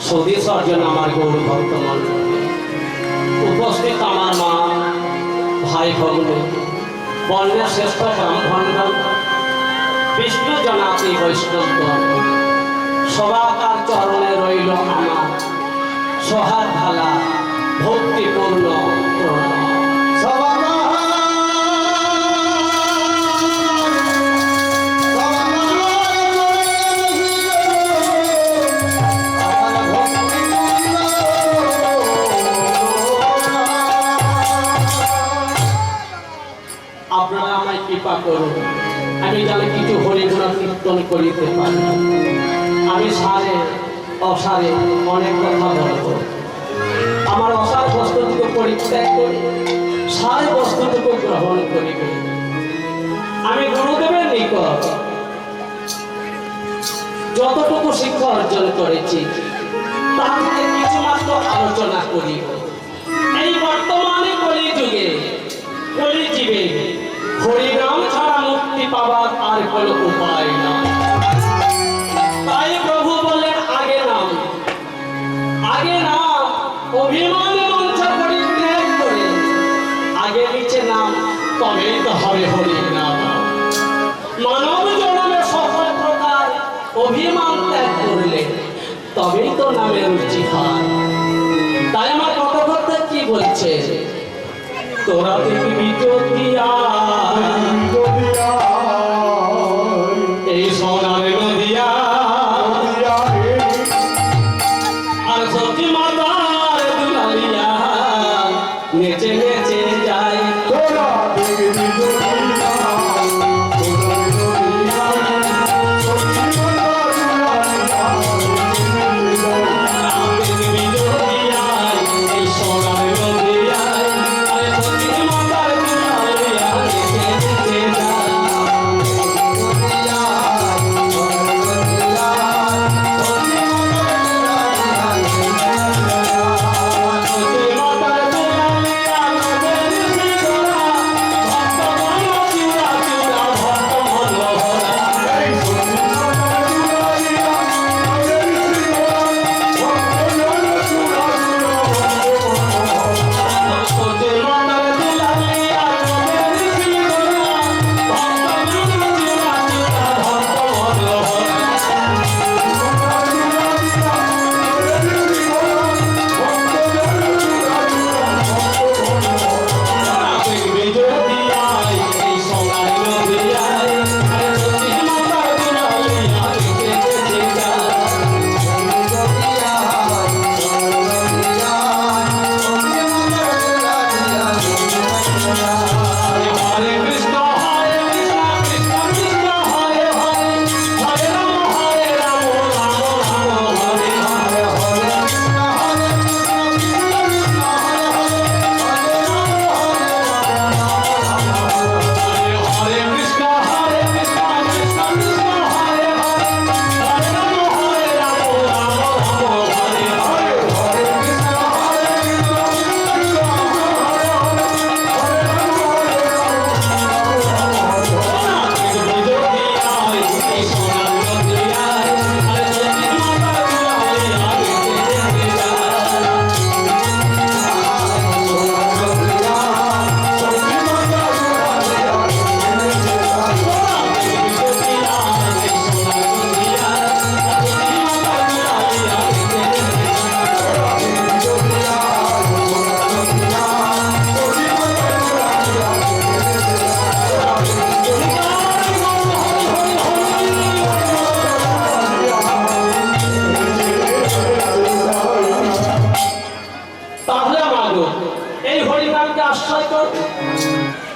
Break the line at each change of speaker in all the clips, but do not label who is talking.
সদী সর্জন আমার গৌর ভক্ত মন্ডল, উপস্থিত আমার মা, ভাই ভগ্নী, বর্ণের শ্রেষ্ঠ ব্রাহ্মণগণ, বিষ্ণু জনাতি বৈষ্ণবগণ, সবাকার চরণে রইল আমার সোহাগ ঢালা ভক্তিপূর্ণ প্রণাম। আপনারা আমায় কৃপা করুন, আমি যেন কিছু হরিগুণ কীর্তন করিতে পারি। আমি সারে অসারে অনেক কথা বলব। আমার অসার বস্তুটুকু পরিত্যাগ করি, সারে বস্তুটুকু গ্রহণ করিবে। আমি গুরুদেবের নিকট যতটুকু শিক্ষা অর্জন করেছি তার থেকে কিছুমাত্র আলোচনা করিব। এই বর্তমানে কলিযুগে কলিজীবে হরিনাম ছাড়া মুক্তি পাবার আর কোনো উপায় নাই। তাই প্রভু বললেন আগে নাম অভিমানে মঞ্চ পরিত্যাগ করে আগে নিচে নাম, তবেই তো হবে হরিনাম। মানব জন্মে সকল প্রকার অভিমান ত্যাগ করলে তবেই তো নামের রুচি হয়। তাই আমার কথা কি বলছে, তোরা দেখবি জ্যোতিয়া এই সোনার নদিয়া আর সত্যি মাতার দুলালিয়া নেচে নেচে যায়। তোরা দেখবি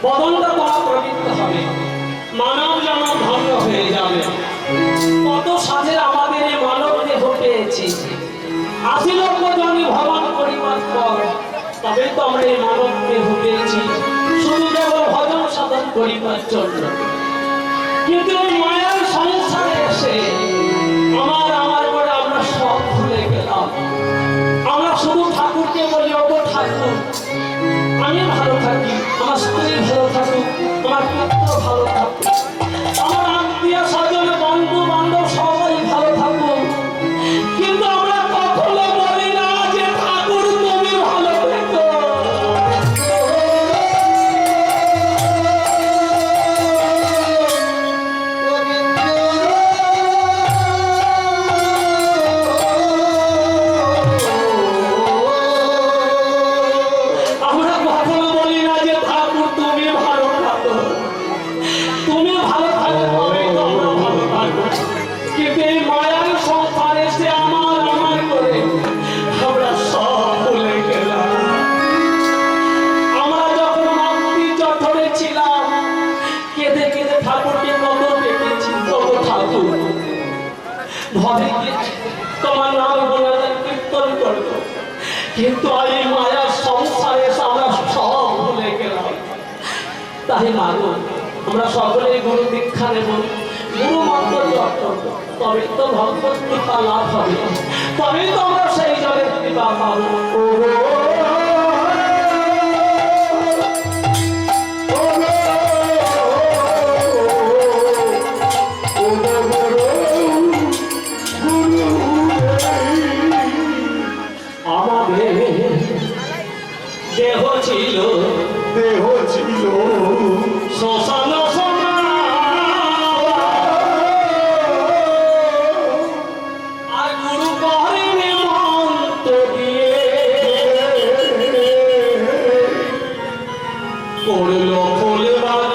বদনটা বড় প্রবৃত্ত হবে, মানব জন্ম ধন্য হয়ে যাবে। কত সাধের আমাদের এই মানব দেহ পেয়েছি, ৮০ লক্ষ জন্মে ভ্রমণ করিবার পর তবে তো আমরা এই মানব দেহ পেয়েছি শুধু কেবল ভজন সাধন করিবার জন্য। কিন্তু ওই মায়ার সংসারে এসে আমার করে আমরা সব ভুলে গেলাম। আমরা শুধু ঠাকুরকে বলি, ওগো ঠাকুর আমি ভালো থাকি, আমার স্ত্রী ভালো থাকুক, আমার পুত্র ভালো থাকুক, আমার আত্মীয় স্বজন বন্ধু বান্ধব সবাই ভালো থাকুক। কিন্তু আমরা কখনো কিন্তু এই মায়ার সংসারে আমরা সব ভুলে গেলাম। তাই মাগো আমরা সকলেই গুরু দীক্ষা নেব, গুরু মন্ত্র জপ করব, তবেই তো ভগবত কৃপা লাভ হবে, তবেই তো আমরা সেই জগের কৃপা পাবো। আমাদের দেহ ছিল শ্মশান আর গুরু করেন মন্ত্র দিয়ে করলো ফুল বাগান।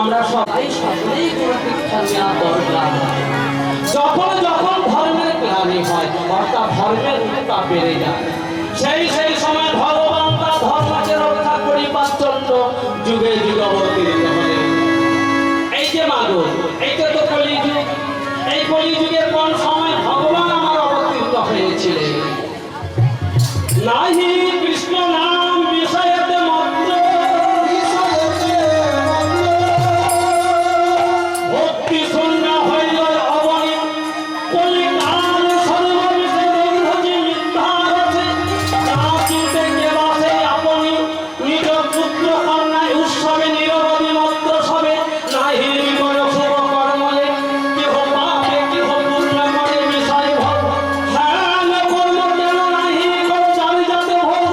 আমরা সবাই সকলেই গুরু দীক্ষা নেওয়া দরকার। যখন যখন ধর্মের গ্লানি হয় অর্থাৎ ধর্মের উন্নতা বেড়ে যায়, সেই সময় ভগবান তার ধর্মকে রক্ষা করিবার জন্য যুগে যুগে অবতীর্ণ হলেন। এই যে মাগো, এইটা তো কলিযুগ। এই কলিযুগের কোন সময় ভগবান আমার অবতীর্ণ হয়েছিলেন? নাহি কৃষ্ণ নাম বিষয়েতে মগ্ন, ভক্তি শূন্য হইল অবনী, কলিকাল সর্ববিষে দৈর্ঘ্যে মিথ্যা রচে, চিন্তে কে বাসে আপনি নিজ পুত্র কন্যায় উৎসবে নিরবধি মন্ত্র সবে, নাহি মন শুভ কর্মলে কেহ পাপে কেহ পূর্ণ করে বিষয় ভব, হ্যাঁ কর্ম কেন নাহি চারি যাতে ভোগ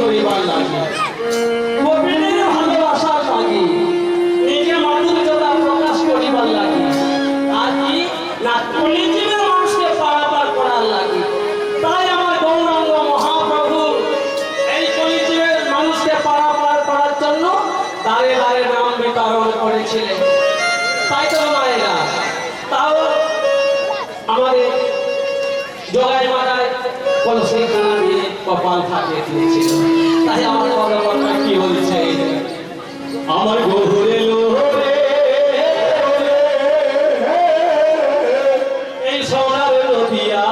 করিবার লাগে, গোপিনীর ভালোবাসার লাগে, নিজে মাধুর্যতা প্রকাশ করিবার লাগে, আর কি না কলিযুগের মানুষকে পারাপার করার লাগে। তাই আমার গৌরাঙ্গ মহাপ্রভু এই কলিযুগের মানুষকে পারাপার করার জন্য দাঁড়ে দাঁড়ে নাম বিতরণ করেছিলেন। তাই তো মায়েরা, তাও আমাদের জগাই মারায় কলসি খানা দিয়ে কপাল থাকে দিয়েছিল। তাই আমার কথা কি বলছে, আমার গহুরে লোরে এই সোনার নদিয়া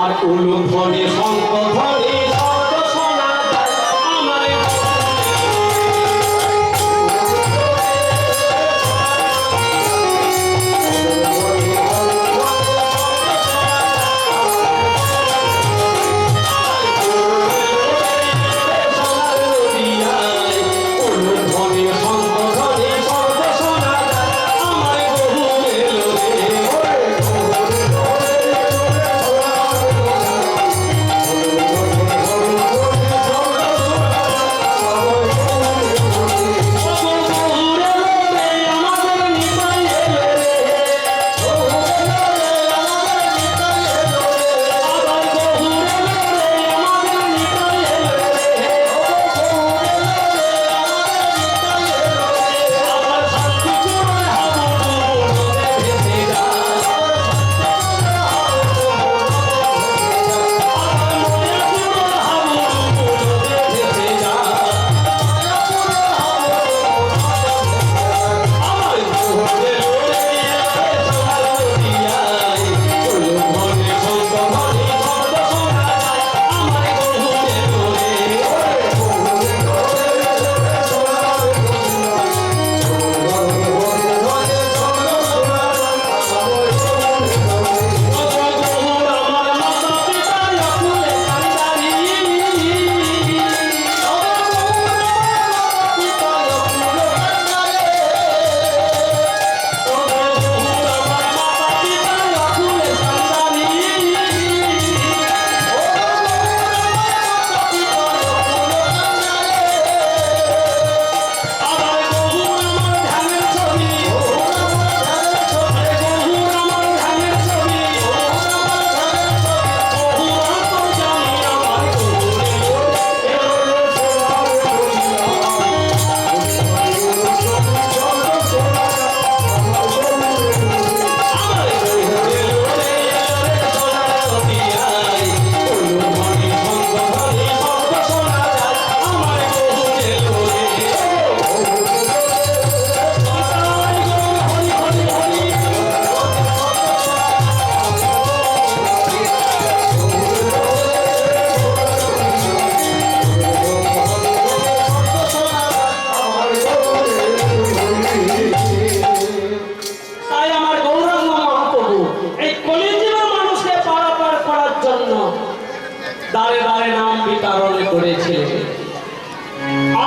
আর উলু ধ্বনি শঙ্খ ধ্বনি শব্দ শোনা যায় আমার দাঁড়ে দাঁড়ে নাম বিতরণ করেছিলেন।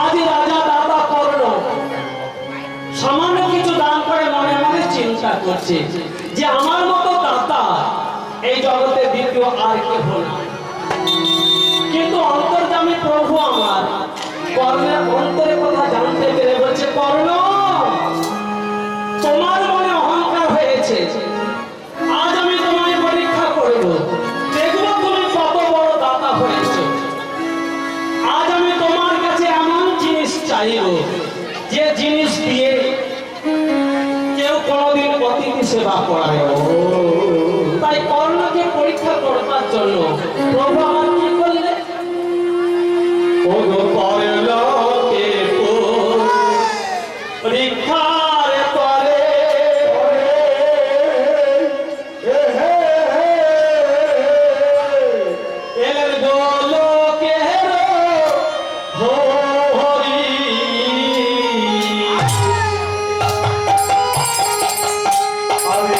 আজ রাজা দাতা কর্ণ সামান্য কিছু দান করে মনে মনে চিন্তা করছে যে আমার মতো দাতা এই জগতে দ্বিতীয় আর কেহ না। কিন্তু অন্তর্যামী প্রভু আমার কর্ণের অন্তরের কথা জানতে পেরে বলছে, কর্ণ তোমার মনে অহংকার হয়েছে, আজ আমি তোমায় পরীক্ষা করব, দেখব তুমি কত বড় দাতা হয়েছ। আজ আমি তোমার কাছে এমন জিনিস চাইব যে জিনিস দিয়ে কেউ কোনোদিন অতিথি সেবা করায়। তাই কর্ণকে পরীক্ষা করবার জন্য প্রভু আমার কি করলে, ও গো কর্ণকে পরীক্ষার করে এলেন গোলকের হরি। আমি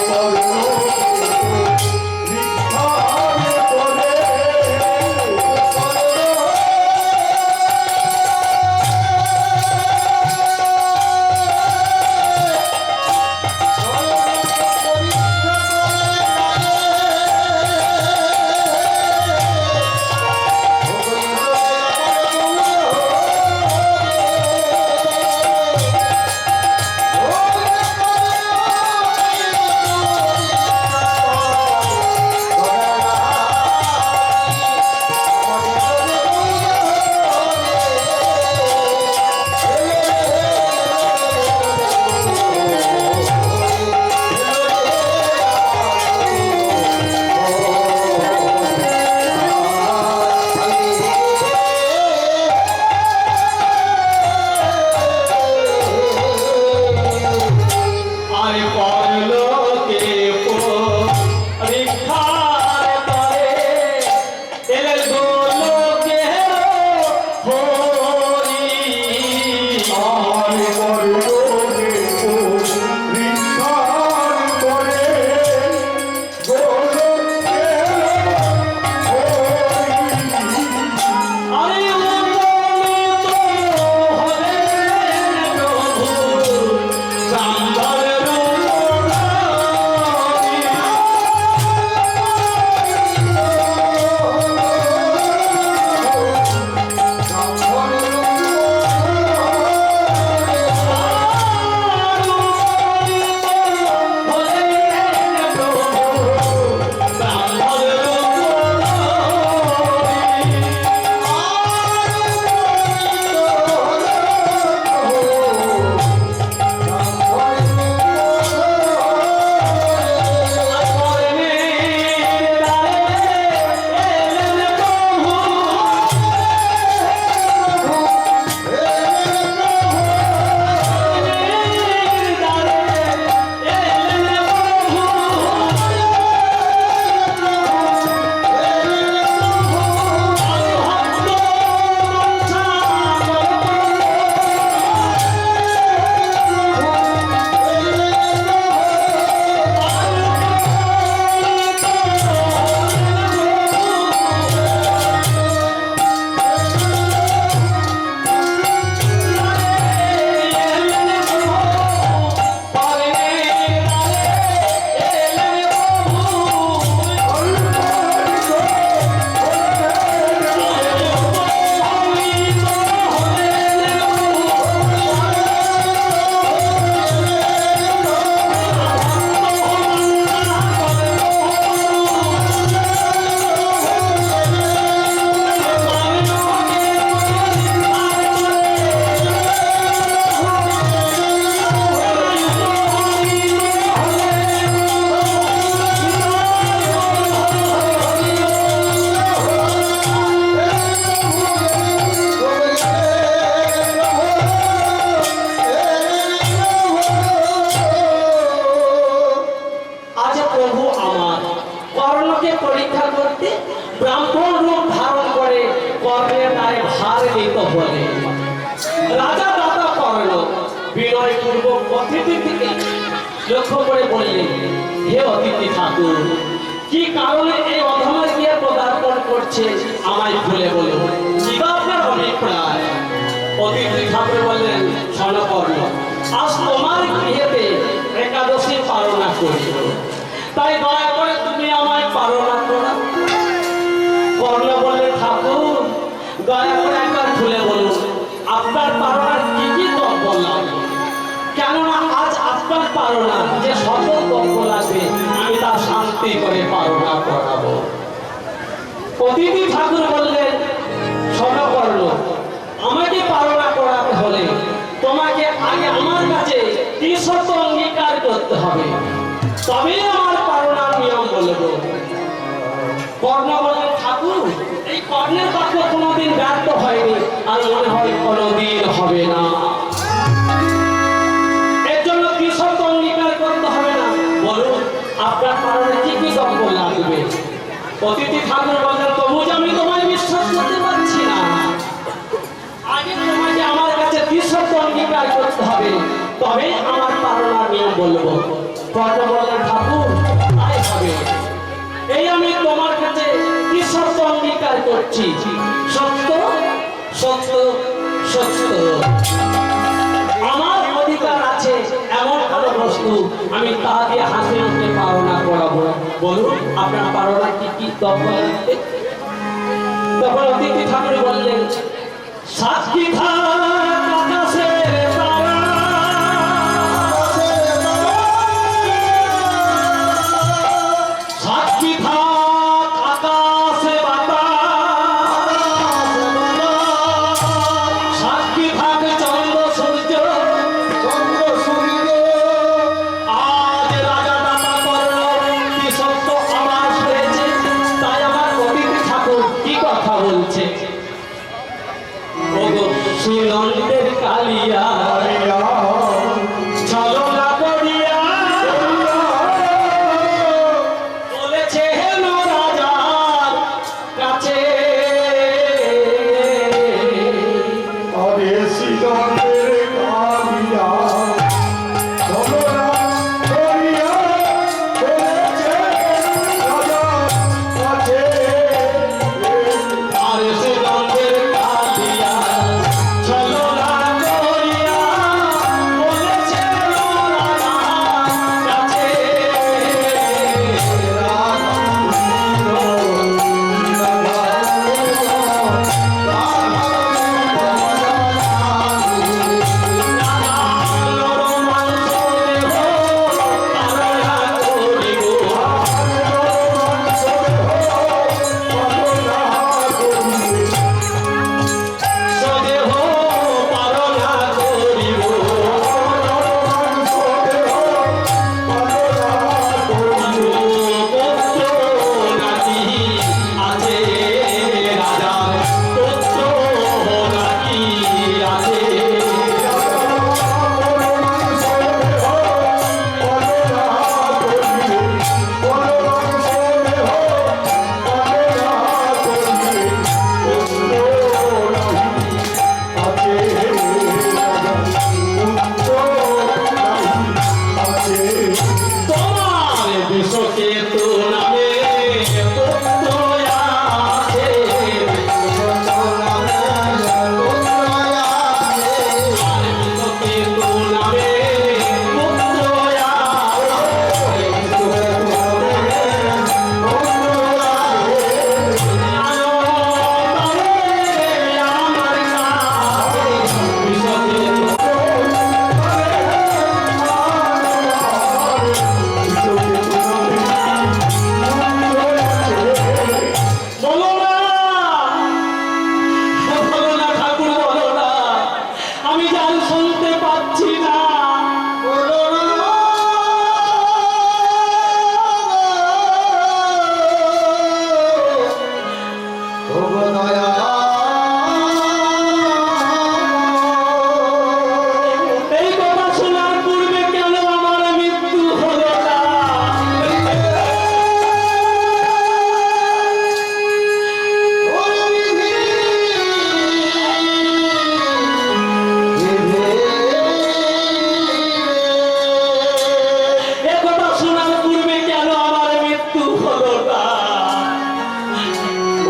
ব্রাহ্মণ রূপ ধারণ করে কর্ণের গায়ে ভার দিত বলে রাজা দাতা কর্ণ বিনয় পূর্বক অতিথির দিকে লক্ষ্য করে বললেন, হে অতিথি ঠাকুর, কি কারণে এই অধমের গিয়ে পদার্পণ করছে আমায় ভুলে বলুন, কি বা আপনার অভিপ্রায়? অতিথি ঠাকুর বললেন, স্বর্ণকর্ণ, আজ তোমার গৃহেতে একাদশী পালনা করি, তাই দয়া করে তুমি আমায় পালনা করো। কর্ণ বললেন, ঠাকুর দয়া করে একবার খুলে বলুন আপনার পালনার কি কি দ্রব্য লাগবে, কেননা আজ আপনার পালনা যে সকল দ্রব্য লাগবে আমি তা শান্তি করে পালনা করাবো। অতিথি ঠাকুর বললেন, স্বর্ণকর্ণ, আমাকে পালনা করাতে হলে তোমাকে আগে আমার কাছে ৩০ অঙ্গীকার করতে হবে, তবেই আমার পালনার নিয়ম বলবো। কর্ণ বললেন, ঠাকুর এই কর্ণের বাক্য কোনোদিন ব্যর্থ হয়নি আর মনে হয় কোনোদিন হবে না, এর জন্য ৩০ অঙ্গীকার করতে হবে না, বলুন আপনার পালনে কি কি দ্রব্য লাগবে। অতিথি ঠাকুর বললেন, তবু আমি তোমায় বিশ্বাস করতে পারছি না, আগে তোমাকে আমার কাছে ৩০ অঙ্গীকার করতে হবে, তবে আমার পালনার নিয়ম বলবো। কর্ণ বললেন, ঠাকুর তাই হবে, এই আমি তোমার কাছে ৩০ অঙ্গীকার করছি, সত্য সত্য সত্য। আমার অধিকার আছে এমন কোনো বস্তু আমি তা দিয়ে হাসি মুখে পালনা করাবো, বলুন আপনার পালনা কি কি দ্রব্য লাগবে। তখন অতিথি ঠাকুর বললেন, সাক্ষী থাক আকাশের তারা, সাক্ষী থাক আকাশে বাতাস, সাক্ষী থাক চন্দ্র সূর্য, আজ রাজা দাতা কর্ণ কি সত্য আবাস হয়েছে, তাই আমার অতিথি ঠাকুর কি কথা বলছে। শ্রীনন্দের কালিয়া চলো না করিয়া বলেছে হেন রাজার কাছে,
শ্রীনন্দের কালিয়া চলো না করিয়া বলেছে রাজার কাছে,
আর শ্রীনন্দের কালিয়া চলো না করিয়া বলেছে হেন রাজার কাছে।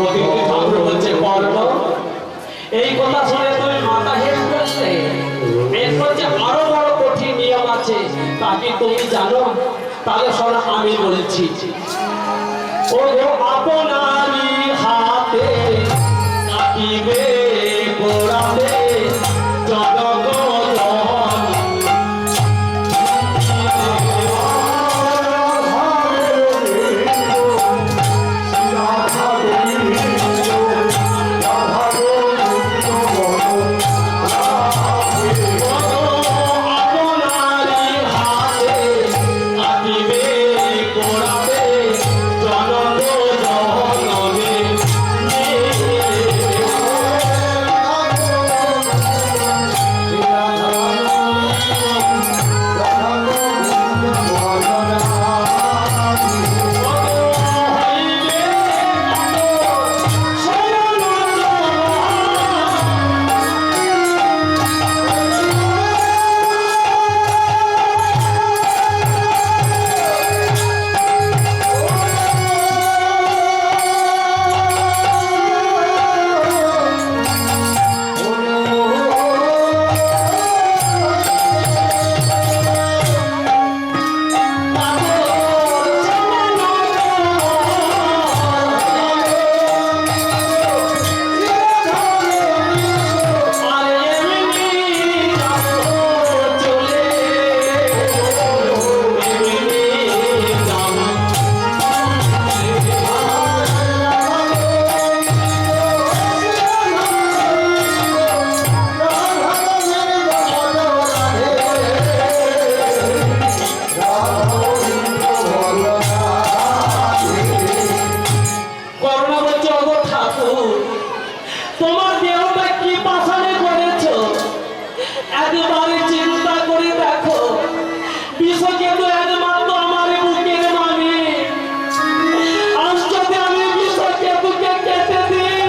অতিথি ঠাকুর বলছে কর্ণ, এই কথা শুনে তুমি মাথা হেট করলে? এরপর যে আরো বড় কঠিন নিয়ম আছে তা কি তুমি জানো? তাহলে শোনো, আমি বলছি। ও গো আপনারি হাতে কাটিবে পোড়াবে জনগণ, তোমার দেহটা কি পাষাণে করেছো? একবারে চিন্তা করে দেখো, বিশ্বকে তো একমাত্র আমার বুকের মানে। আজ যদি আমি বিশ্বকে বুকে কেটে দিই,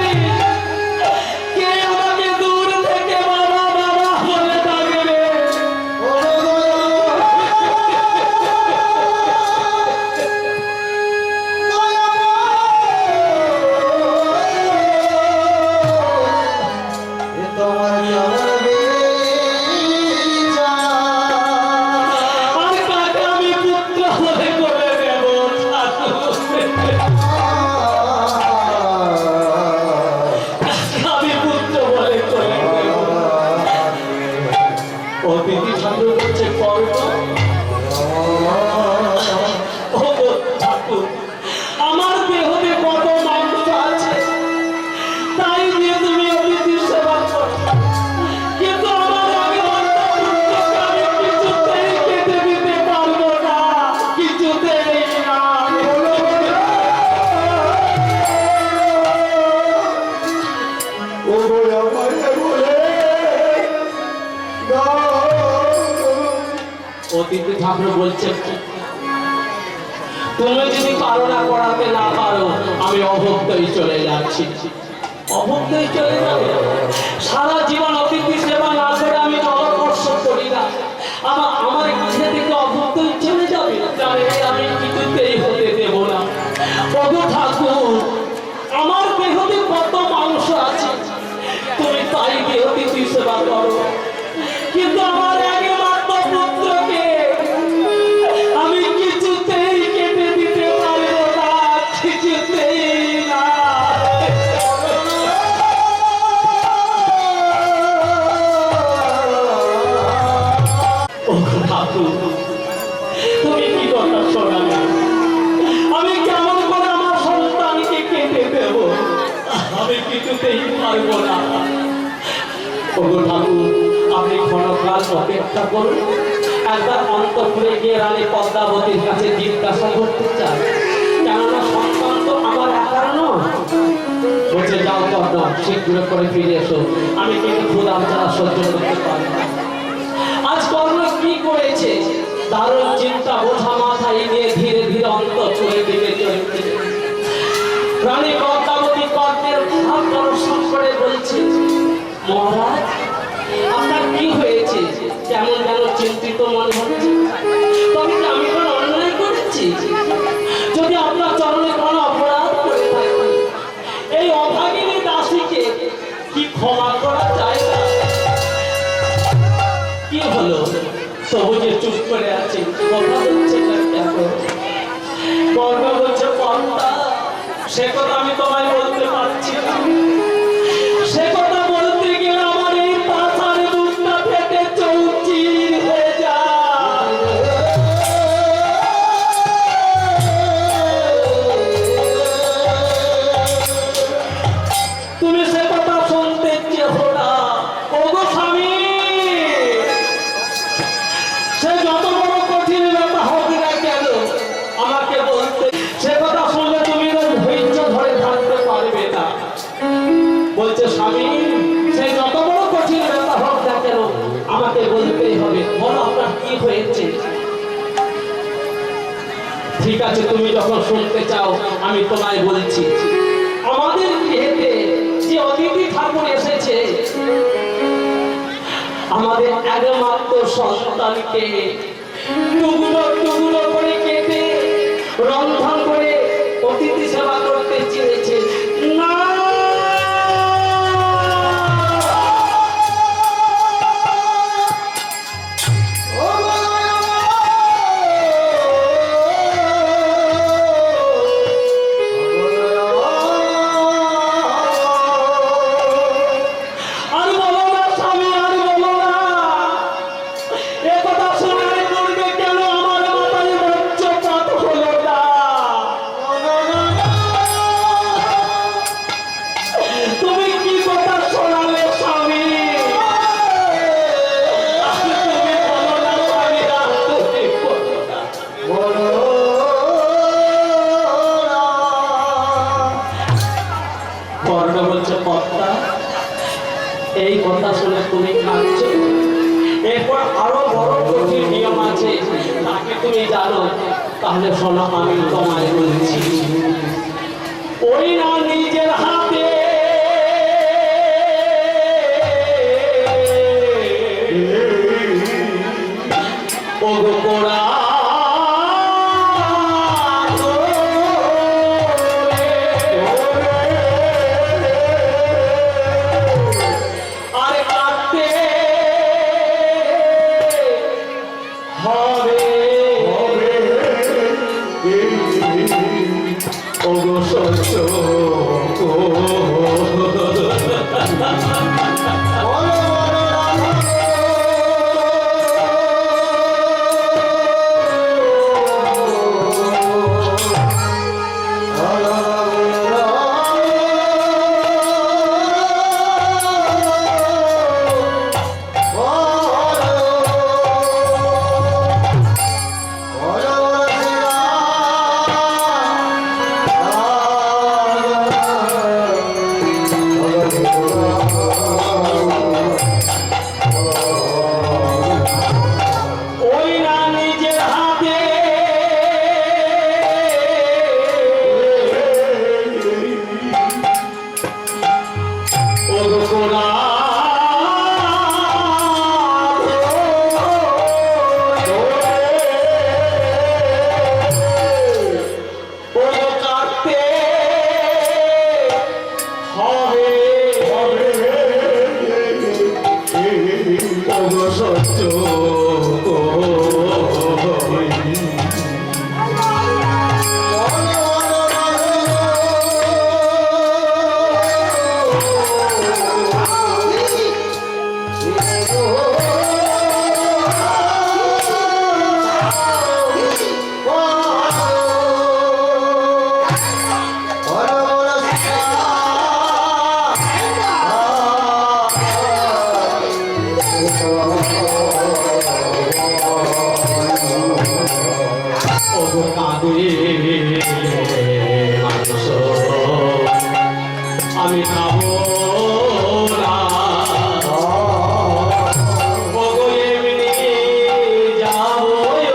কে আমাকে দূর থেকে বাবা বাবা বলে ডাকবে? আর কাকে আমি পুত্র বলে করে দেব? আমি পুত্র বলে করে দেব। অতিথি ঠাকুর বলছে কর্ণ, ও ঠাকুর, আমার দেহতে কত মাংস আছে, তাই দিয়ে তুমি অতিথি সেবা করো, কিন্তু আমার আগে অন্তঃপুত্রকে আমি কিছুতেই কেটে দিতে পারবো না, কিছুতেই না। অতিথি ঠাকুর বলছে, তুমি যদি পালনা করাতে না পারো, আমি অভক্তই চলে যাচ্ছি। অভক্তই চলে যাবে? সারা জীবন অতিথি সেবা না করে আমি জলস্পর্শ করি না, আমার কাছে থেকে অভক্তই চলে যাবে? আমি কিছুতেই হতে দেব না। ওগো ঠাকুর, আমার দেহতে কত মাংস আছে, তুমি তাই দিয়ে অতিথি সেবা করো, কিন্তু আমার একমাত্র পুত্রকে আমি কিছুতেই কেটে দিতে পারবো না, কিছুতেই না। ও ঠাকুর, তুমি কি কথা শোনাবে? আমি কেমন করে আমার সন্তানকে কেটে দেব? আমি কিছুতেই পারবো না। ওগো ঠাকুর, আপনি ক্ষণকাল অপেক্ষা করুন, একবার অন্তঃপুরে গিয়ে রানী পদ্মাবতীর কাছে জিজ্ঞাসা করতে চাই, কেননা সন্তান তো আমার একার নয়। বলছে, যাও পদ্ম, শীঘ্র করে ফিরে এসো, আমি কিন্তু ক্ষুধার জ্বালা সহ্য করতে পারি না। আজ কর্ণ কি করেছে? দারুণ চিন্তা বোঝা মাথায় নিয়ে ধীরে ধীরে অন্তঃপুরের দিকে চলছে। রানী পদ্মাবতী কর্ণের ভাব দর্শন করে বলছে, মহারাজ, আপনার কি হয়েছে? কেমন যেন চিন্তিত মনে হচ্ছে। তবে কি আমি কোনো অন্যায় করেছি? যদি আপনার চরণে কোনো অপরাধ করে থাকি, এই অভাগিনী দাসীকে কি ক্ষমা করা যায় না? কি হলো তবু যে চুপ করে আছে, কথা হচ্ছে না কেন? বর্ণ বলছে পর্দা, সে কথা আমি তোমায় বলতে পারছি না। সে কথা বলতে গেলে আমার এই পাথার বুকটা ফেটে চৌচির হয়ে যায়। তুমি সে কথা শুনতে চেও না। ওগো স্বামী, সে যত বড় কঠিন ব্যাপার হোক না কেন আমাকে বলতে, সে কথা শুনলে তুমি ধৈর্য ধরে থাকতে পারবে না। বলছে স্বামী, সে যত বড় কঠিন ব্যাপার হোক না কেন আমাকে বলতেই হবে। বলো আপনার কি হয়েছে? ঠিক আছে, তুমি যখন শুনতে চাও আমি তোমায় বলছি। আমাদের গৃহেতে যে অতিথি ঠাকুর এসেছে, আমাদের একমাত্র সন্তানকে টুকরো টুকরো করে কেটে রন্ধন করে অতিথি সেবা করতে চেয়েছে। না, আর বলো না স্বামী, আর বলো না। এ কথা শোনার পূর্বে কেন আমার মাথায় বজ্রপাত হলো না? তুমি কি কথা শোনালে স্বামী? তুমি বলো না স্বামী, তুমি বলো না। বর্ণ বলছে কর্তা, এই কথা শুনে তুমি কাঁদছো। এরপর আরো বড় কঠিন নিয়ম আছে, তাকে তুমি জানো। তাহলে শোনো, আমি তোমায় বলছি। ওই না নিজের হাতে ওগো কোড়া আর কাটতে হবে ওগো সত্য। ওই না নিজের হাতে ওগো কোড়া ওগো কাটতে হবে ওগো সত্য। ওগো কাঁদে মানুষ, আমি খাবো না। ওগো এমনি যাবো ওই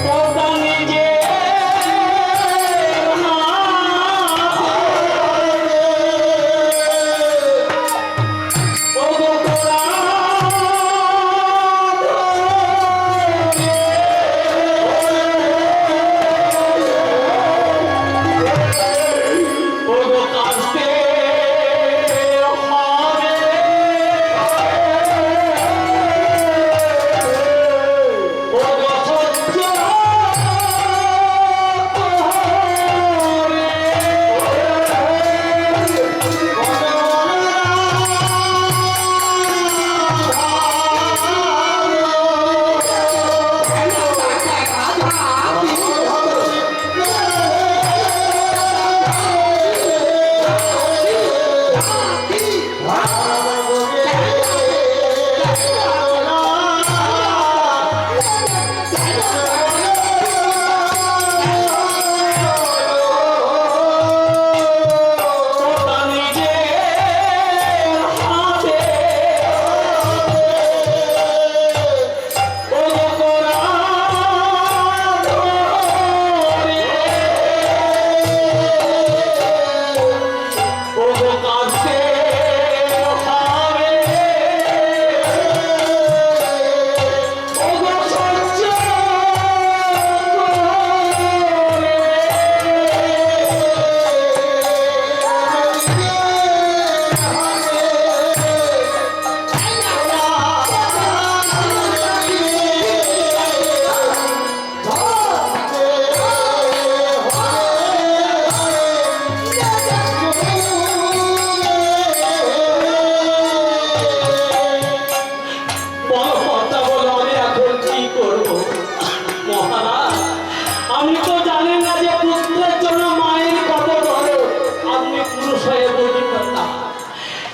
পর্দা আপনি তো জানেন না যে পুত্রের জন্য মায়ের কত বড়। আপনি পুরুষ হয়ে বুঝবেন না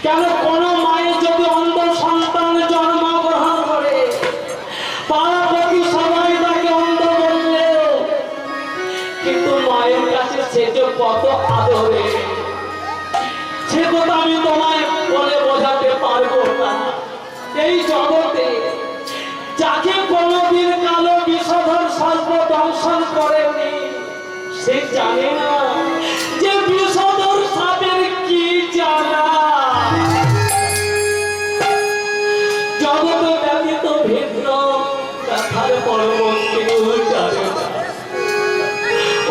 কেন? কোন মায়ের যদি অন্ধ সন্তান জন্মগ্রহণ করে, পাড়াপতি সবাই তাকে অন্ধ বললেও কিন্তু মায়ের কাছে সে যে কত আদরে, সে কথা আমি তোমায় বলে বোঝাতে পারবো না। এই জগতে যাকে কোনদিন কালো বিষধর সর্প দংশন করেনি, সে জানে না যে বিষধর সাপের কি জানা। জগতে ব্যতীত ভিন্ন ব্যথার পরবর্তী জানে না।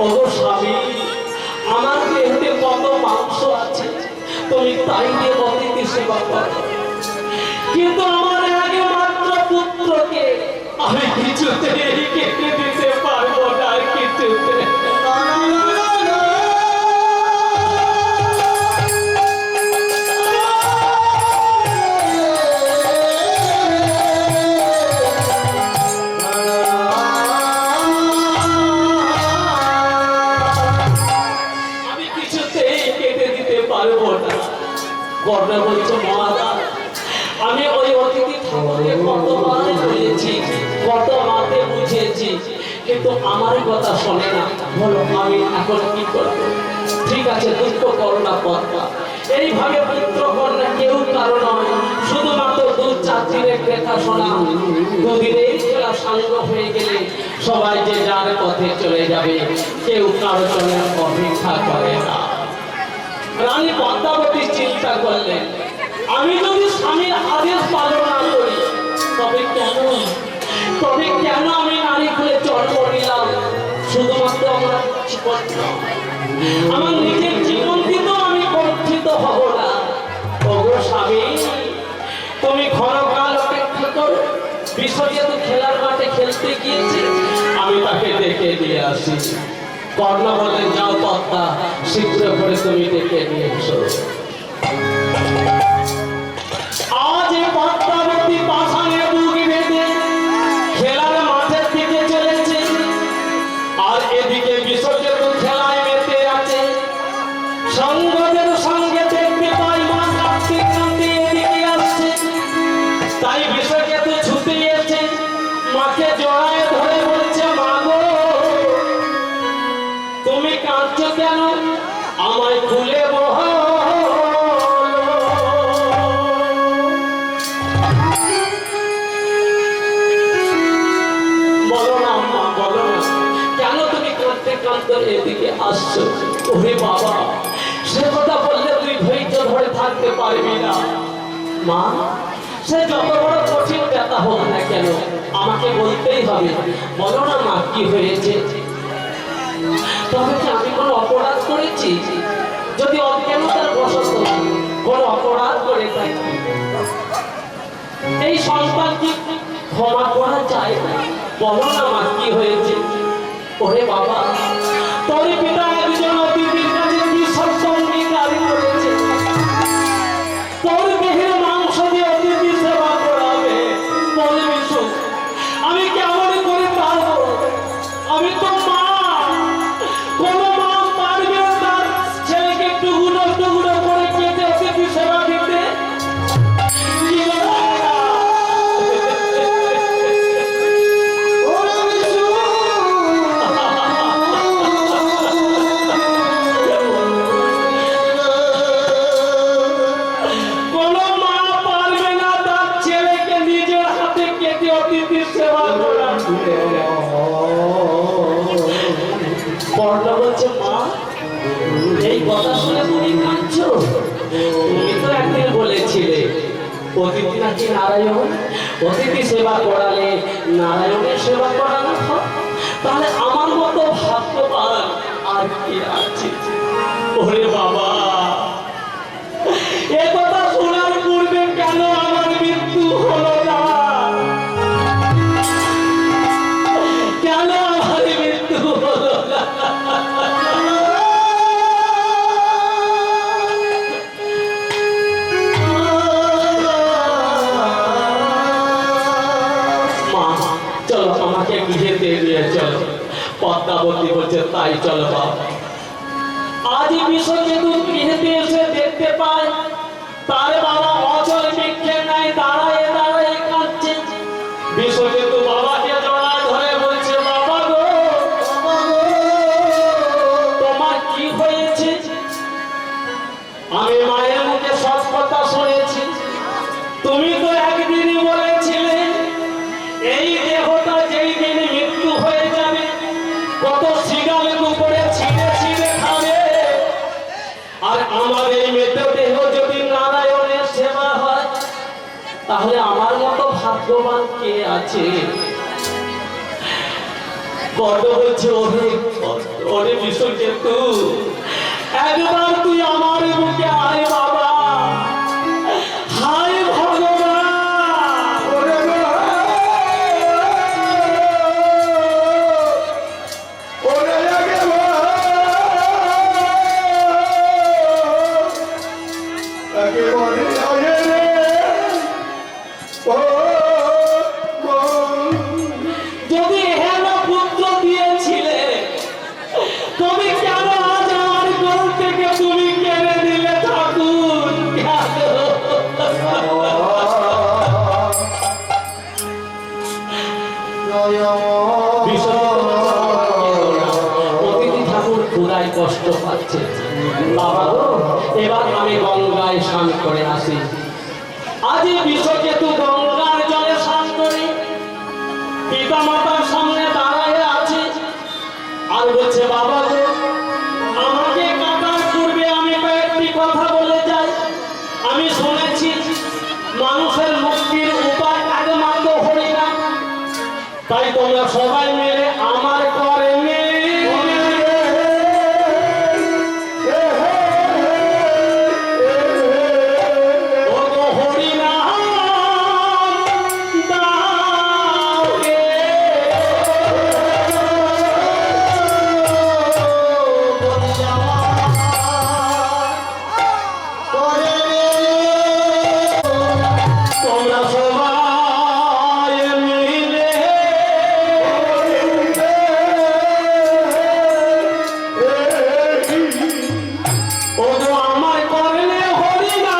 ওগো স্বামী, আমার দেহতে কত মাংস আছে, তুমি তাই দিয়ে অতিথি সেবা করো, কিন্তু আমার আগে মাত্র পুত্রকে আমি কিছুতে কেটে দিতে পারবো না, কিছুতে। আমি কিছুতেই কেটে দিতে পারবো না। বর্ণা বলছে মহারাজ, আমি ওই অতিথি ঠাকুরকে কতবার বলেছি, কত মাতে বুঝিয়েছি, কিন্তু আমার কথা শোনে না। বলো আমি এখন কি করব? ঠিক আছে, দুঃখ করো না কর্তা। এইভাবে পুত্র কন্যা কেউ কারো নয়, শুধুমাত্র দু চার দিনের দেখাশোনা, দুদিনেই খেলা সাঙ্গ হয়ে গেলে সবাই যে যার পথে চলে যাবে, কেউ কারো জন্য অপেক্ষা করে না। রানী পদ্মাবতী চিন্তা করলেন, আমি যদি স্বামীর আদেশ পালন না করি তবে কেন আমি নারী খুলে জন্ম নিলাম? শুধুমাত্র আমার জীবন নয়, আমার নিজের জীবন দিতেও আমি কণ্ঠিত হব না। ওগো স্বামী, তুমি ক্ষণকাল অপেক্ষা করো। বিশ্বজিৎ খেলার মাঠে খেলতে গিয়েছে, আমি তাকে ডেকে দিয়ে আসি। কর্ণ বলেন, যাও পদ্মা, শীঘ্র করে তুমি ডেকে নিয়ে এসো। আজ পদ্মাবতী পাষাণে বুক বেঁধে খেলার মাঠের দিকে চলেছে, আর এদিকে বিশ্বজিৎ খেলায় মেতে আছে। সঙ্গদের সঙ্গে দেখতে পাই মা কাঁদতে কাঁদতে এদিকে আসছে, তাই বিশ্বজিৎ ছুটে এসে মাকে জড়ায় ধরে বলছে, মা গো, তুমি কাঁদছো কেন? আমায় খুলে বলো। না মা, বলো না, কেন তুমি কাঁদতে কাঁদতে এদিকে আসছো? ওরে বাবা, সে কথা বললে তুই ধৈর্য ধরে থাকতে পারবি না। মা, সে যত বড় কঠিন ব্যথা হোক না কেন, আমাকে বলতেই হবে। বলো না মা, কি হয়েছে? তবে কি আমি কোনো অপরাধ করেছি? যদি অজ্ঞানতার বশত কোনো অপরাধ করে থাকি, এই সন্তান কি ক্ষমা করা যায় না? বলো না মা, কি হয়েছে? ওরে বাবা, তোর পিতা একজন অতিথির কাছে কি সৎসঙ্গে গাড়ি করেছে, তোর দেহের মাংস দিয়ে অতিথি সেবা করাবে। বলবি শোন, আমি কেমন করে পারবো? আমি তো মা, কোন মা পারবে তার ছেলেকে টুকরো টুকরো করে কেটে অতিথি সেবা দিতে? কি বলে? বড়টা বলছে, মা, এই কথা শুনে তুমি কাঁদছো? তুমি তো একদিন বলেছিলে অতিথি নাকি নারায়ণ, অতিথি সেবা করালে নারায়ণের সেবা করানো হয়। তাহলে আমার মতো ভাগ্যবান আর কি আছে? ওরে বাবা, এ কথা শোনার পূর্বে কেন আমার মৃত্যু হলো না? কেন আমার মৃত্যু হলো না? চলো আমাকে গৃহে দিয়ে চলো। পদ্মাবতী বলছে তাই চলো বাবা। আজ বিশ্বকেতু গৃহেতে এসে দেখতে পায় তার বাবা অচল বৃক্ষের ন্যায় দাঁড়ায় দাঁড়ায় কাঁদছে। বিশ্বকেতু বাবাকে জড়ায় ধরে বলছে বাবা গো, তোমার কি হয়েছে? আমি মায়ের মুখে সব কথা শুনেছি। তুমি তো একদিনই বলেছিলে এই দেহটা যেই দিন মৃত্যু হয়ে যাবে কত শিগাল উপরে ছিঁড়ে ছিঁড়ে খাবে। আর আমার এই মৃত দেহ যদি নারায়ণের সেবা হয় তাহলে আমার মতো ভাগ্যবান কে আছে? বড় বলছে ওরে বিশ্বকেতু, একবার তুই আমার বুকে আয় বাবা। হায় ভগবান,
ওরে মা, ওরে লাগে মা, একেবারে আগে রে, ও মা।
যদি হেন পুত্র দিয়েছিলে তুমি কেন আজ আমার গরু থেকে তুমি কেড়ে দিলে ঠাকুর? অতিথি ঠাকুর ক্ষুধায় কষ্ট পাচ্ছে। বাবা গো, এবার আমি গঙ্গায় স্নান করে আসি। আজ বিশ্বকেতু গঙ্গার জলে স্নান করে পিতা মাতার সামনে দাঁড়ায় আছে আর বলছে বাবা গো, আমাকে কাটার পূর্বে আমি কয়েকটি কথা বলে যাই। আমি শুনেছি মানুষের মুক্তির উপায় একমাত্র হরিনাম। তাই তোমরা সবাই মিলে আমার করে তোমরা সবাই মিলে ওগো আমার করলে হরিনাম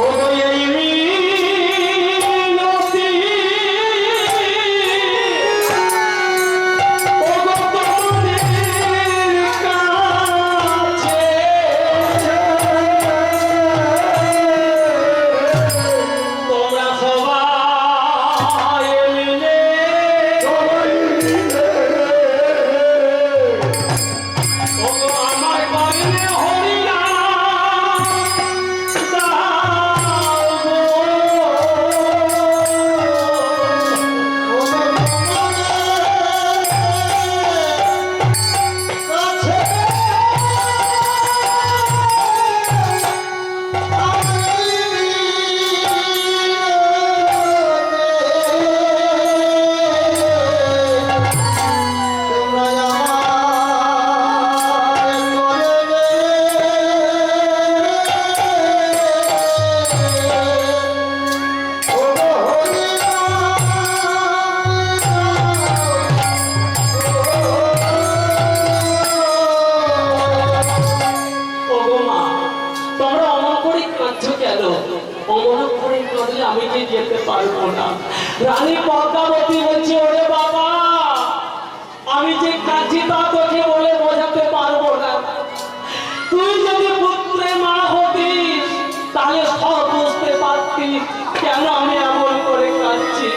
ওগো এই মিনতি ওগো তোমাদের কাছে তোমরা সবাই মিলে ওগো আমার করলে হরিনাম দাও গো। ওগো মা, তোমরা অমন করে কাঁদছো কেন? অমন করে কাঁদলে আমি যে যেতে পারবো না। রানী পদ্মাবতী বলছে ওরে বাবা, আমি যে কাঁদছি তা তোকে বলে বোঝাতে পারবো না। তুই যদি পুত্রে মা হতিস তাহলে সব বুঝতে পারতিস কেন আমি এমন করে কাঁদছি।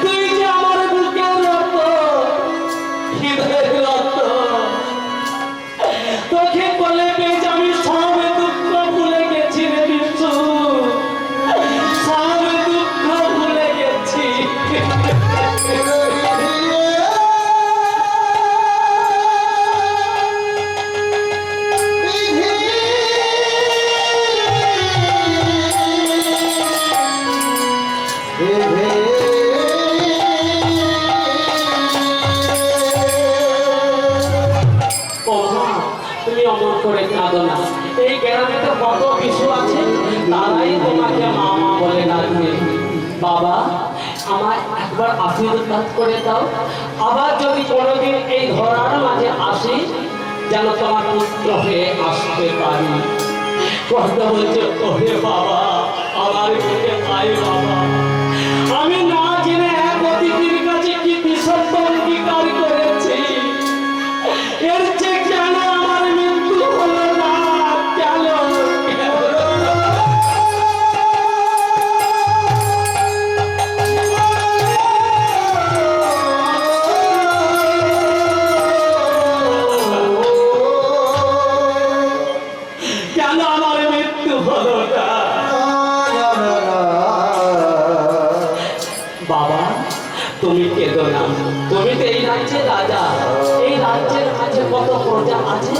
তুই যে আমার বুকের রক্ত, হৃদয়ের রক্ত, তোকে বলে পেয়েছি আমি সব দুঃখ ভুলে গেছি রে বিশু, সব দুঃখ ভুলে গেছি। তারাই তোমাকে মামা বলে ডাকবে। বাবা, আমায় একবার আশীর্বাদ করে দাও, আবার যদি কোনোদিন এই ধরার মাঝে আসি যেন তোমার পুত্র হয়ে আসতে পারি। কথা বলছে, ওহে বাবা, আমার বুকে আয় বাবা। আমি না জেনে এক অতিথির কাছে কি বিশব্দ অঙ্গীকার করেছি, এর চেয়ে কেন আমার মৃত্যু হলো না? কেন? কেন আমার মৃত্যু হলো না? বাবা, তুমি কেঁদো না, তুমি তো এই রাজ্যের রাজা। এই রাজ্যের মাঝে কত প্রজা আছে,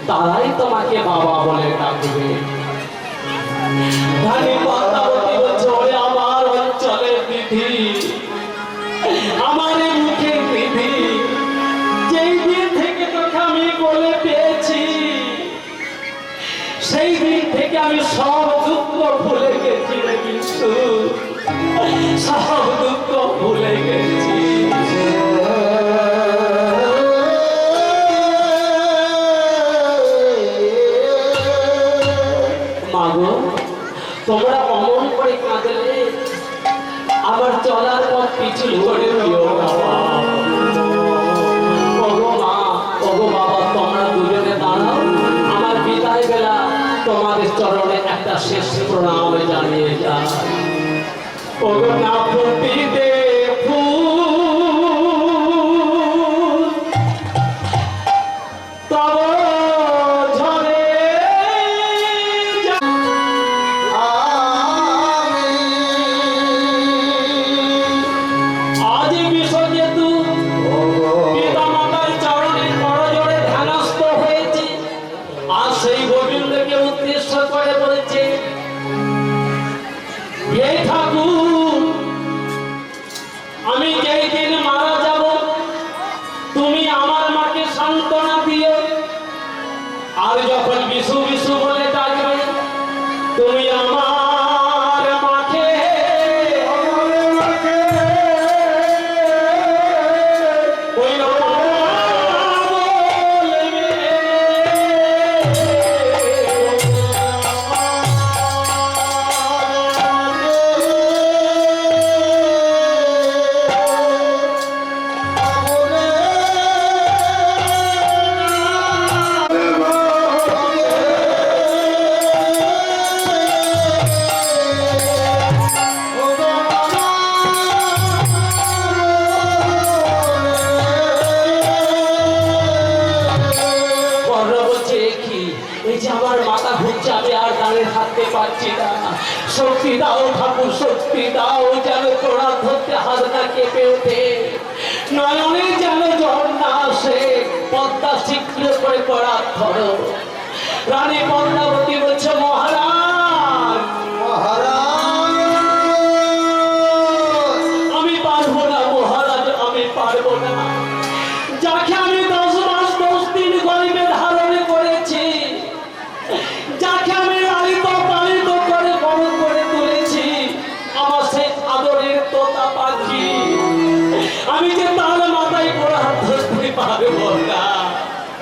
তারাই তোমাকে বাবা বলে ডাকবে। রানী পদ্মাবতী বলছে, ওরে আমার অঞ্চলের বিধি, আমার এই মুখের বিধি, যেই দিন থেকে তোকে আমি বলে পেয়েছি সেই দিন থেকে আমি সব দুঃখ ভুলে গেছি রে বিষ্ণু, সব দুঃখ ভুলে গেছি। মাগো, তোমরা অমন করে কাঁদলে আমার চলার পথ পিছু করে দিও বাবা। ওগো মা, ওগো বাবা, তোমরা দুজনে দাঁড়াও, আমার বিদায় বেলা তোমাদের চরণে একটা শেষ প্রণাম জানিয়ে যায়। ওগো না ফুটিতে ফুল তব ঝরে আজ বিশ্বজেতু পিতা মাতার চরণে করজোড়ে ধ্যানস্থ হয়েছে। আর সেই গোবিন্দকে উদ্দেশ্য করে বলেছে, হে ঠাকুর, আমি যেই দিন মারা যাব তুমি আমার মাকে সান্ত্বনা দিও, আর যখন বিশু বিশু বলে ডাকবে তুমি আমার মাকে ওই মা বলবে। পারছি না, শক্তি দাও ঠাকুর, শক্তি দাও, যেন তোরা ধরতে হাত না কেঁপে ওঠে, নয়নে যেন জল না আসে, পদ্মা শীঘ্র করে করা ধরো। রানী পদ্মাবতী বলছে, মহারাজ আমি পারবো না, মহারাজ আমি পারবো না। যাকে আমি 10 মাস 10 দিন গর্ভে ধারণ করেছি, যাকে আমি লালিত পালিত করে বড় করে তুলেছি, আমার সেই আদরের তোতা পাখি, আমি যে তার মাথায় পড়ে হাত ধরতে পারবো না,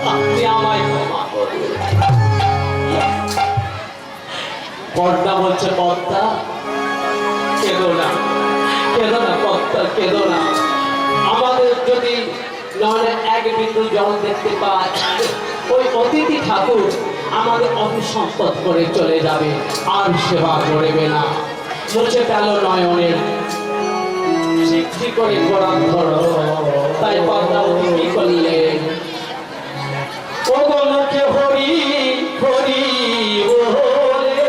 আপনি আমায় ক্ষমা করুন। পদ্মা বলছে, পদ্মা কেঁদো না, কেঁদো না পদ্মা, কেঁদো না। আমাদের যদি নয়নে এক বিন্দু জল দেখতে পায়, ওই অতিথি ঠাকুর আমাদের অভিসম্পদ করে চলে যাবে, আর সেবা করবে না। মুছে ফেলো নয়নের, শিক্ষি করে কোরআন ধরো। তাই পদ্মাবতী কি করলেন, ও গো মুখে হরি হরি বলে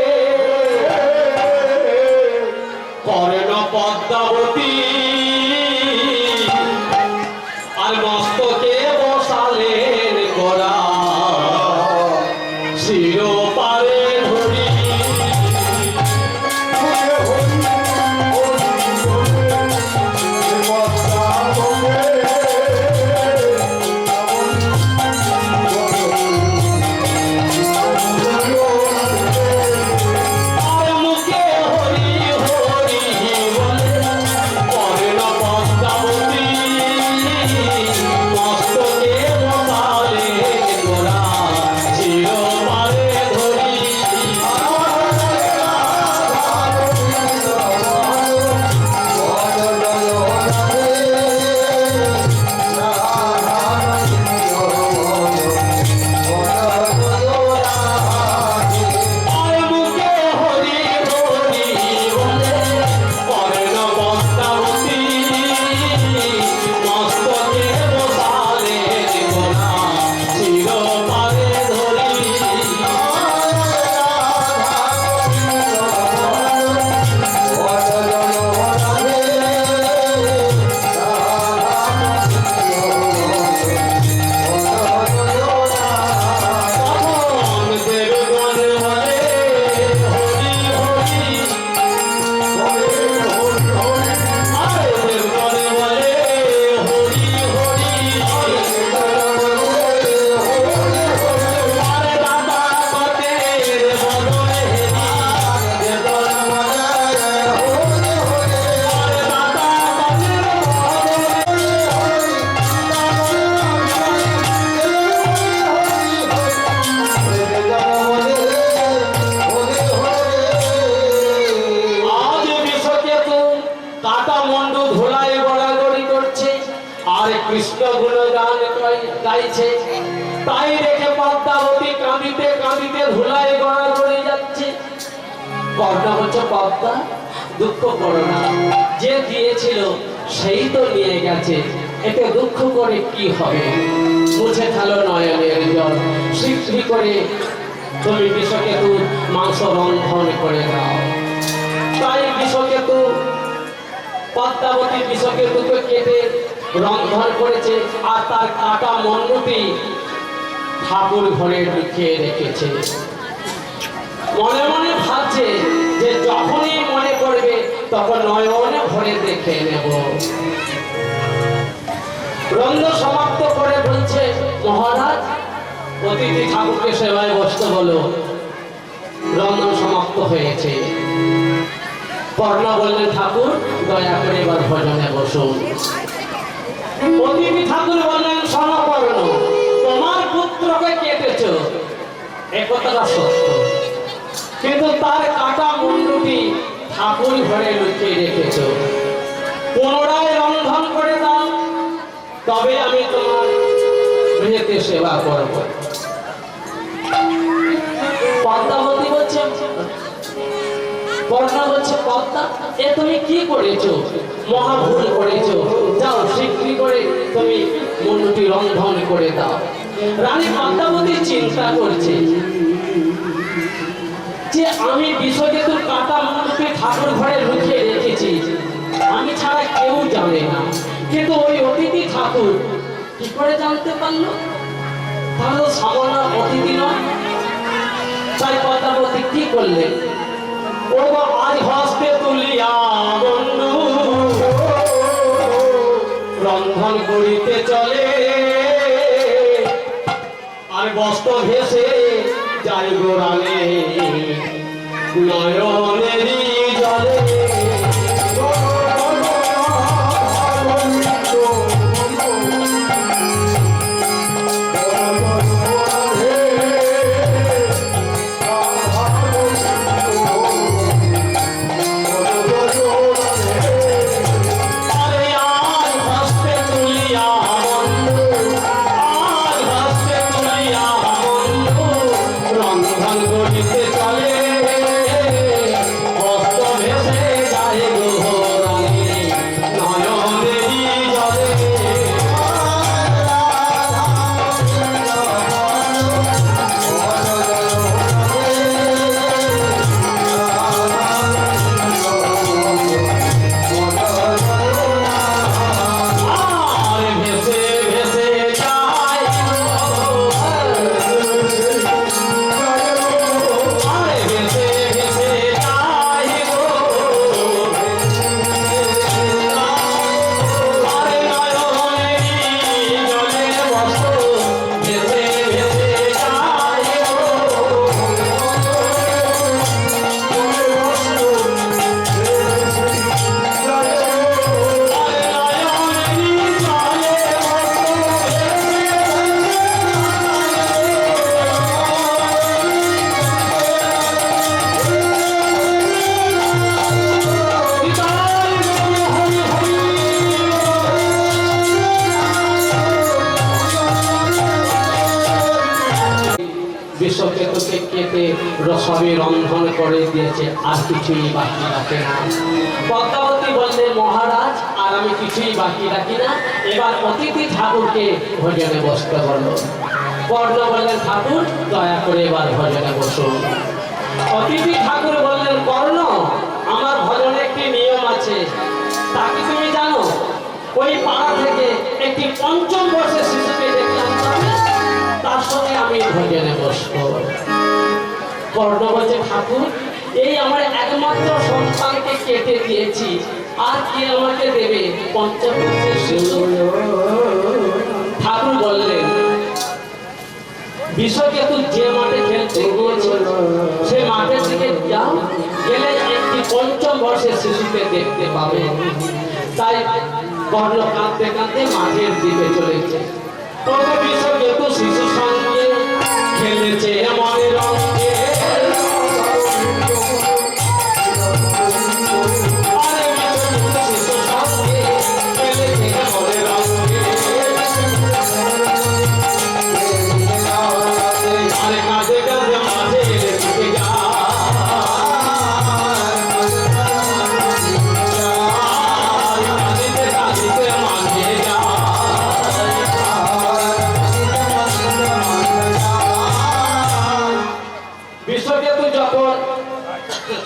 করেন পদ্মাবতী, আর মস্তকে বসালেন গোরা, শিরোপারে ধরি কৃষ্ণ গুণগান গাইছে, তাই রেখে পদ্মাবতী কাঁদিতে কাঁদিতে ধুলায় গড়াগড়ি যাচ্ছে। কর্ণ বলছে, পদ্মা দুঃখ করো না, যে দিয়েছিল সেই তো নিয়ে গেছে, এতে দুঃখ করে কি হবে? মুছে ফেলো নয়নের জল, শীঘ্র করে তুমি বিষকেতু মাংস রন্ধন করে দাও। তাই বিষকেতু পদ্মাবতী বিষকেতুকে কেটে রন্ধন করেছে, আর তার কাটা মন্ডটি ঠাকুর ঘরে লুকিয়ে রেখেছে। মনে মনে ভাবছে যে যখনই মনে পড়বে তখন নয়নে ভরে দেখে নেব। রন্ধন সমাপ্ত করে বলছে, মহারাজ অতিথি ঠাকুরকে সেবায় বসতে বলো। রন্ধন সমাপ্ত হয়েছে। কর্ণ বললেন, ঠাকুর দয়া করে এবার ভজনে বসুন। অতিথি ঠাকুর বললেন, শোনো কর্ণ, তোমার পুত্রকে কেটেছ, এ কথাটা সত্য, কিন্তু তার কাটা মুন্ডুটি ঠাকুর ঘরে লুকিয়ে রেখেছ। পুনরায় রন্ধন করে দাও, তবে আমি তোমার গৃহেতে সেবা করব। পদ্মাবতী বলছে, কর্ণ বলছে, পদ্মা এ তুমি কি করেছো? মহা ভুল করেছো, যাও শীঘ্র করে তুমি মুন্ডুটি রন্ধন করে দাও। রানী পদ্মাবতী চিন্তা করছে যে আমি বিষকেতুর কাটা মুন্ডুটি ঠাকুর ঘরে লুকিয়ে রেখেছি, আমি ছাড়া কেউ জানে না, কিন্তু ওই অতিথি ঠাকুর কি করে জানতে পারলো? তাহলে সামান্য অতিথি নয়। তাই পদ্মাবতী কি করলেন? ও আজ হস্তে তুলিয়া বন্ধু রন্ধন করিতে চলে, আর বস্ত্র ভেসে যাই গোড়ালে নয়নেরই জলে। বিষকেতুকে কেটে রসবে রন্ধন করে দিয়েছে, আর কিছুই বাকি রাখে না। পদ্মাবতী বললেন, মহারাজ আর আমি কিছুই বাকি রাখি না, এবার অতিথি ঠাকুরকে ভোজনে বসতে বলো। কর্ণ বললেন, ঠাকুর দয়া করে এবার ভোজনে বসুন। অতিথি ঠাকুর বললেন, কর্ণ আমার ভজনে একটি নিয়ম আছে, তা কি তুমি জানো? ওই পাড়া থেকে একটি পঞ্চম বর্ষের শিশুকে দেখলাম, তার সঙ্গে আমি ভজনে বসবো। কর্ণ বলছে, ঠাকুর এই আমার একমাত্র সন্তানকে কেটে দিয়েছি, আর কি আমাকে দেবে? পঞ্চম বর্ষের শিশু। ঠাকুর বললেন, বিষকেতু যে মাঠে খেলতে গিয়েছিল সে মাঠের দিকে যাও, গেলে একটি পঞ্চম বর্ষের শিশুকে দেখতে পাবে। তাই কর্ণ কাঁদতে কাঁদতে মাঠের দিকে চলেছে। তবে বিষকেতু শিশুর সঙ্গে খেলেছে মনে রঙে, শিশুর সঙ্গে খেলেছে মনে রঙে।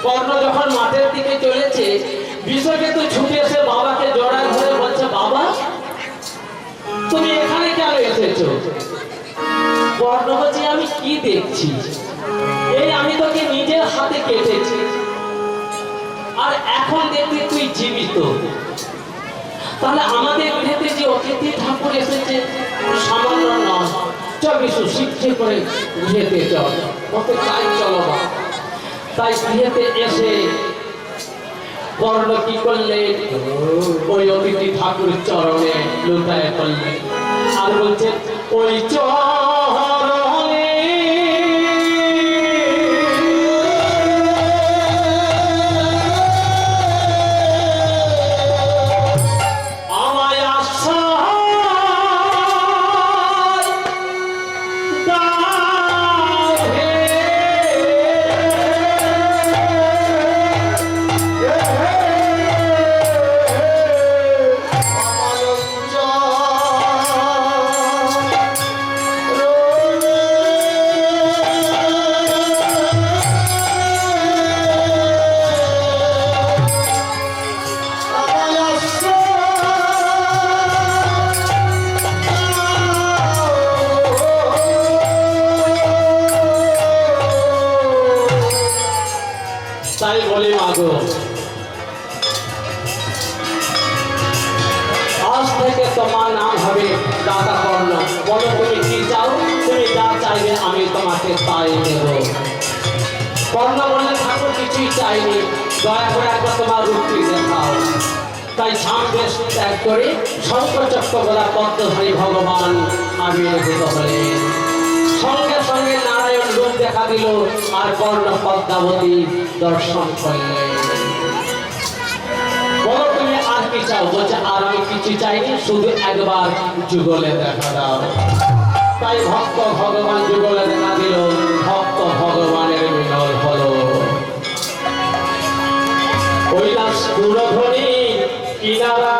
কর্ণ যখন মাঠের দিকে চলেছে, বিশ্বকেতু ছুটে এসে বাবাকে জড়ায় ধরে বলছে, বাবা তুমি এখানে কেন এসেছো? কর্ণ বলছে, আমি কি দেখছি? এই আমি তোকে নিজের হাতে কেটেছি, আর এখন দেখবি তুই জীবিত। তাহলে আমাদের গৃহেতে যে অতিথি ঠাকুর এসেছে সামান্য নয়, চল বিশু শিক্ষে করে গৃহেতে চল, ওকে তাই চলো বা। তাই গৃহেতে এসে কর্ণ কি করলেন, ওই অতিথি ঠাকুরের চরণে লুটায় পড়লেন আর বলছে, ওই চরণে আমায় আশ্রয় দাও হে। তাই বলি মাগো, আজ থেকে তোমার নাম হবে দাতা কর্ণ। বলো তুমি কি চাও? তুমি যা চাইবে আমি তোমাকে তাই দেব। কর্ণ বললে, ঠাকুর কিছুই চাইনি, দয়া করে একবার তোমার রূপটি দেখাও। তাই ছামবেশ ত্যাগ করে শঙ্কর চক্রগলা পদ্মধারী ভগবান আবির্ভূত হলেন। সঙ্গে সঙ্গে নারায়ণ রূপ দেখা দিল আর কর্ণ পদ্মাবতী দর্শন করলেন। বলো তুমি আর কি চাও? বলছে, আর আমি কিছু চাইনি, শুধু একবার যুগলে দেখা দাও। তাই ভক্ত ভগবান যুগলে দেখা দিল, ভক্ত ভগবানের মিলন হলো। কৈলাস দূরধ্বনি কিনারা